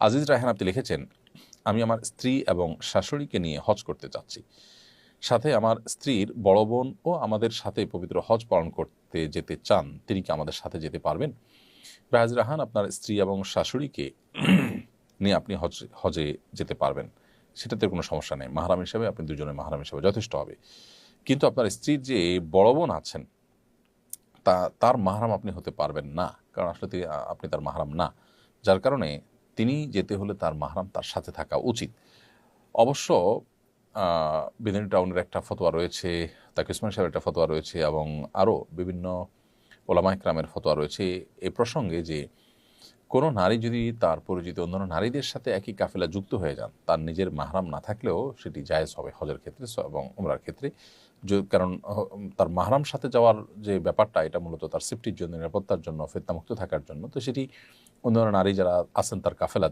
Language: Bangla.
আজিজ রায়হান আপনি লিখেছেন, আমি আমার স্ত্রী এবং শাশুড়িকে নিয়ে হজ করতে চাচ্ছি, সাথে আমার স্ত্রীর বড় বোন ও আমাদের সাথে পবিত্র হজ পালন করতে যেতে চান, তিনি কি আমাদের সাথে যেতে পারবেন? আজিজ রায়হান, আপনার স্ত্রী এবং শাশুড়িকে নিয়ে আপনি হজে যেতে পারবেন, সেটাতে কোনো সমস্যা নেই। মাহরাম হিসাবে আপনি দুজনে মাহরাম হিসাবে যথেষ্ট হবে। কিন্তু আপনার স্ত্রীর যে বড় বোন আছেন, তার মাহরাম আপনি হতে পারবেন না, কারণ আসলে আপনি তার মাহরাম না। যার কারণে তিনি যেতে হলে তার মাহরাম তার সাথে থাকা উচিত। অবশ্য বিধানী টাউনের একটা ফতোয়া রয়েছে, তাকে উসমান সাহেবের একটা ফতোয়া রয়েছে, এবং আরও বিভিন্ন ওলামা ইকরামের ফতোয়া রয়েছে এ প্রসঙ্গে যে কোনো নারী যদি তার পরিচিত অন্যান্য নারীদের সাথে একই কাফেলা যুক্ত হয়ে যান, তার নিজের মাহরাম না থাকলেও সেটি জায়েজ হবে হজের ক্ষেত্রে এবং উমরার ক্ষেত্রে। কারণ তার মাহরাম সাথে যাওয়ার যে ব্যাপারটা, এটা মূলত তার সেফটির জন্য, নিরাপত্তার জন্য, ফিতনামুক্ত থাকার জন্য। তো সেটি অন্যান্য নারী যারা আছেন তার কাফেলা,